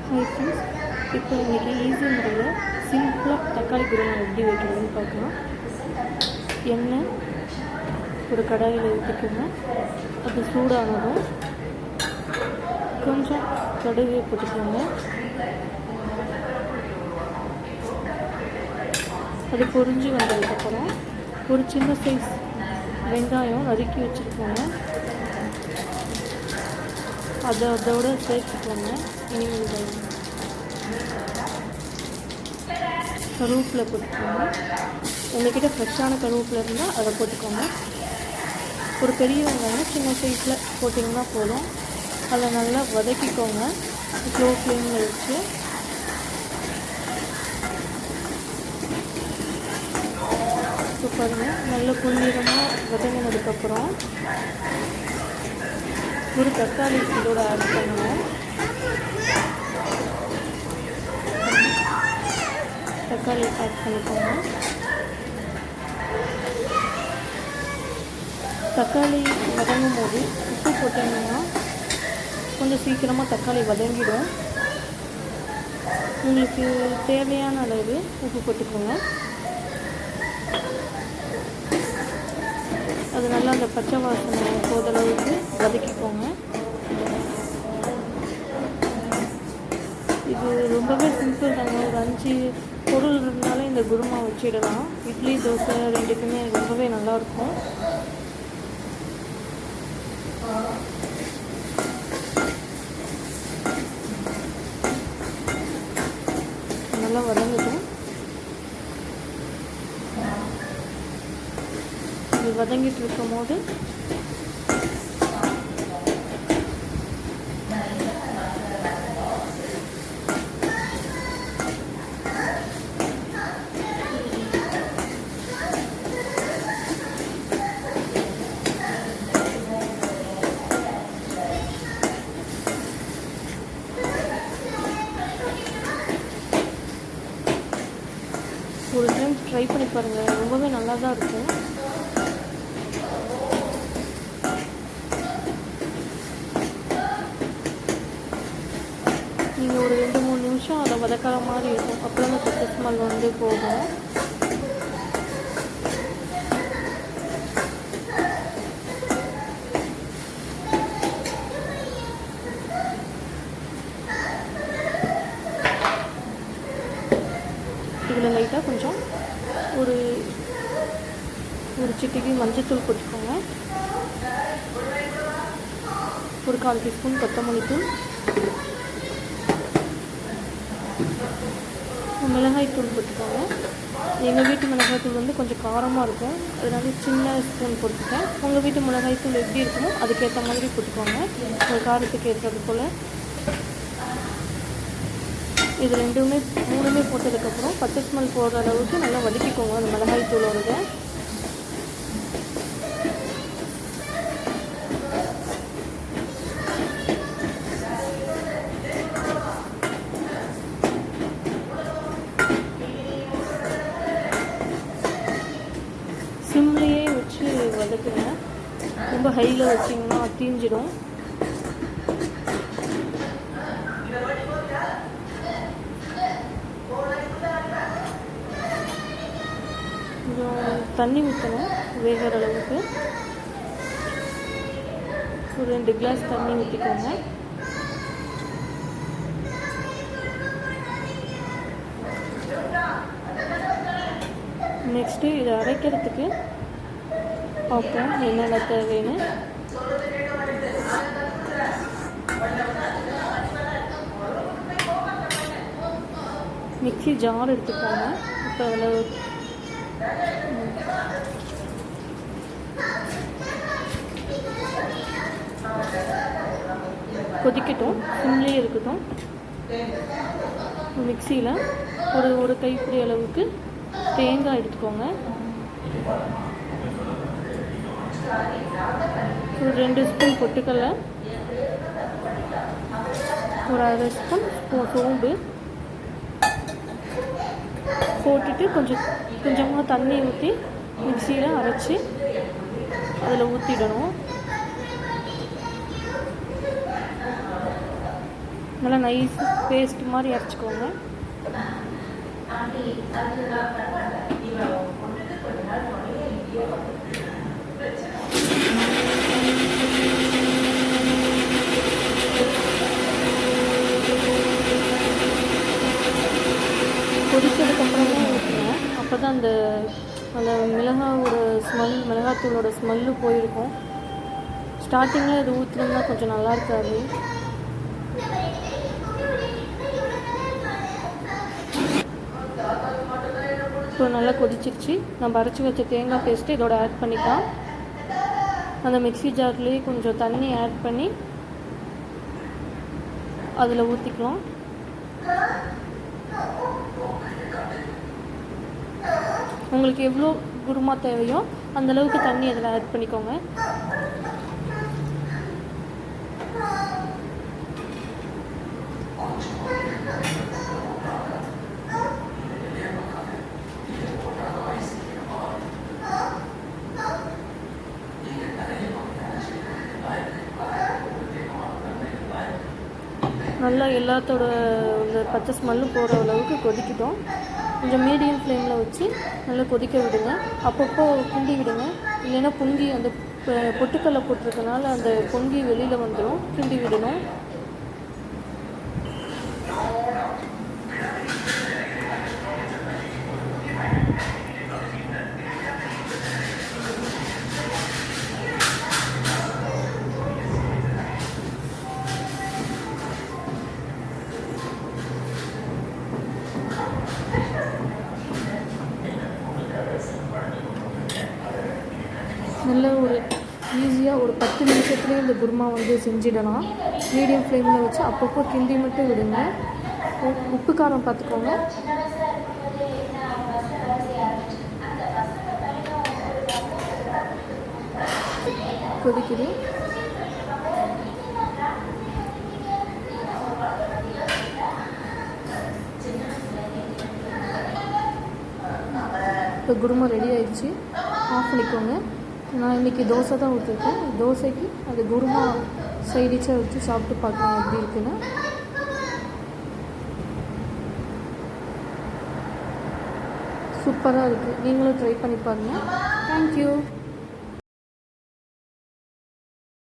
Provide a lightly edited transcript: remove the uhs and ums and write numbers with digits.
Hi friends, இப்போ இன்றைக்கி easy முறையில் சிம்பிளாக தக்காளி குருமா எப்படி வைக்கிறதுன்னு பார்க்கலாம். எண்ணெய் ஒரு கடாயில் ஊற்றிக்கோங்க. அது சூடானதும் கொஞ்சம் கடுகு போட்டுக்கோங்க. அது பொரிஞ்சு வந்ததுக்கப்புறம் ஒரு சின்ன சைஸ் வெங்காயம் நறுக்கி வச்சுருக்கோங்க. அதோட சேர்த்துக்கோங்க. இனிமேல் கருவேப்பிலை போட்டுக்கோங்க. உங்கள்கிட்ட ஃப்ரெஷ்ஷான கருவேப்பிலை இருந்தால் அதை போட்டுக்கோங்க. ஒரு பெரிய வெங்காயம் சின்ன சைஸில் போட்டிங்கன்னா போதும். அதை நல்லா வதக்கிக்கோங்க ஸ்லோ ஃப்ளேமில் வச்சு. இப்போ பாருங்கள், நல்ல பொன்னிறமாக வதங்கினதுக்கப்புறம் ஒரு தக்காளி இதோட ஆட் பண்ணுவோம். தக்காளி ஆட் பண்ணிக்கோங்க. தக்காளி வதங்கும் போது உப்பு போட்டிங்கன்னா கொஞ்சம் சீக்கிரமாக தக்காளி வதங்கிடும். உங்களுக்கு தேவையான அளவு உப்பு போட்டுக்கோங்க. அது நல்லா அந்த பச்சை வாசனை போதளவுக்கு வதக்கிக்கோங்க. இது ரொம்பவே சிம்பிள் தாங்க. ஒரு 5 பொருள் இருந்தாலே இந்த குருமா வச்சிடலாம். இட்லி தோசை ரெண்டுக்குமே ரொம்பவே நல்லாயிருக்கும். நல்லா வதங்கட்டும். இது வதங்கிட்டு இருக்கும் போது ஒரு டைம் ட்ரை பண்ணி பாருங்கள். ரொம்பவே நல்லா தான் இருக்கும். நீங்கள் ஒரு 2-3 நிமிஷம் அதை வதக்கிற மாதிரி இருக்கும். அப்புறம் அந்த பச்சை ஸ்மெல் வந்து போகும். இதில் லைட்டாக கொஞ்சம் ஒரு சிட்டிகை மஞ்சத்தூள் போட்டுக்கோங்க. ஒரு 1/4 டீஸ்பூன் கொத்தமல்லி தூள், மிளகாய் தூள் போட்டுக்கோங்க. எங்கள் வீட்டு மிளகாய் தூள் வந்து கொஞ்சம் காரமாக இருக்கும், அதனால சின்ன ஸ்பூன் போட்டுக்கேன். உங்கள் வீட்டு மிளகாய் தூள் எப்படி இருக்குமோ அதுக்கேற்ற மாதிரி போட்டுக்கோங்க, உங்கள் காரத்துக்கு ஏற்றது போல். இது 3மே போட்டதுக்கப்புறம் பச்சை ஸ்மெல் போடுற அளவுக்கு நல்லா வதக்கிக்கோங்க அந்த மிளகாய் தூளோட. சிம்லேயே வச்சு வதக்குங்க. ரொம்ப ஹையில் வச்சிங்கன்னா தீஞ்சிடும். கொஞ்சம் தண்ணி ஊற்றணும் வேகிற அளவுக்கு. ஒரு 2 கிளாஸ் தண்ணி ஊற்றிக்கோங்க. நெக்ஸ்ட்டு இதை அரைக்கிறதுக்கு பார்ப்போம் என்னென்ன தேவைன்னு. மிக்ஸி ஜார் எடுத்துக்கோங்க. இப்போ அதில் கொதிக்கட்டும், சிம்லேயே இருக்கட்டும். மிக்சியில் ஒரு கைப்பிடி அளவுக்கு தேங்காய் எடுத்துக்கோங்க. ஒரு 2 ஸ்பூன் பொட்டுக்கடலை, ஒரு 1/2 ஸ்பூன் சோம்பு போட்டுட்டு கொஞ்சமாக தண்ணி ஊற்றி மிக்சியில் அரைச்சி அதில் ஊற்றிடணும். நல்லா நைஸ் பேஸ்ட் மாதிரி அரைச்சிக்கோங்க. கொதிச்சதுக்கப்புறமா ஊற்றுவேன். அப்போ தான் அந்த மிளகாவோட மிளகாத்தூளோட ஸ்மெல்லு போயிருக்கும். ஸ்டார்டிங்கில் இது ஊற்றுனோம்னா கொஞ்சம் நல்லா இருக்காது. இப்போ நல்லா கொதிச்சிருச்சு. நம்ம அரைச்சி வச்ச தேங்காய் பேஸ்ட்டு இதோட ஆட் பண்ணிக்கலாம். அந்த மிக்ஸி ஜார்லேயே கொஞ்சம் தண்ணி ஆட் பண்ணி அதில் ஊற்றிக்கலாம். உங்களுக்கு எவ்வளோ குருமா தேவையோ அந்தளவுக்கு தண்ணி அதில் ஆட் பண்ணிக்கோங்க. நல்லா எல்லாத்தோட இந்த பச்சை ஸ்மெல்லும் போகிற அளவுக்கு கொதிக்கிட்டோம். கொஞ்சம் மீடியம் ஃப்ளேமில் வச்சு நல்லா கொதிக்க விடுங்க. அப்பப்போ கிண்டி விடுங்க, இல்லைன்னா பொங்கி அந்த பொட்டுக்கல்லை போட்டிருக்கனால அந்த பொங்கி வெளியில் வந்துடும். கிண்டி விடணும். நல்ல ஒரு ஈஸியாக ஒரு 10 நிமிஷத்துலேயே இந்த குருமா வந்து செஞ்சிடலாம். மீடியம் ஃப்ளேமில் வச்சு அப்பப்போ கிண்டி மட்டும் விடுங்க. உப்பு காரம் பார்த்துக்கோங்க. கொதிக்குது. இப்போ குருமா ரெடி ஆயிடுச்சு. ஆஃப் பண்ணிக்கோங்க. நான் இன்றைக்கி தோசை தான் ஊற்றிருக்கேன். தோசைக்கு அது குருமா சைடிச்சாக வச்சு சாப்பிட்டு பார்க்கலாம் எப்படி இருக்குன்னு. சூப்பராக இருக்குது. நீங்களும் ட்ரை பண்ணி பாருங்கள். தேங்க்யூ.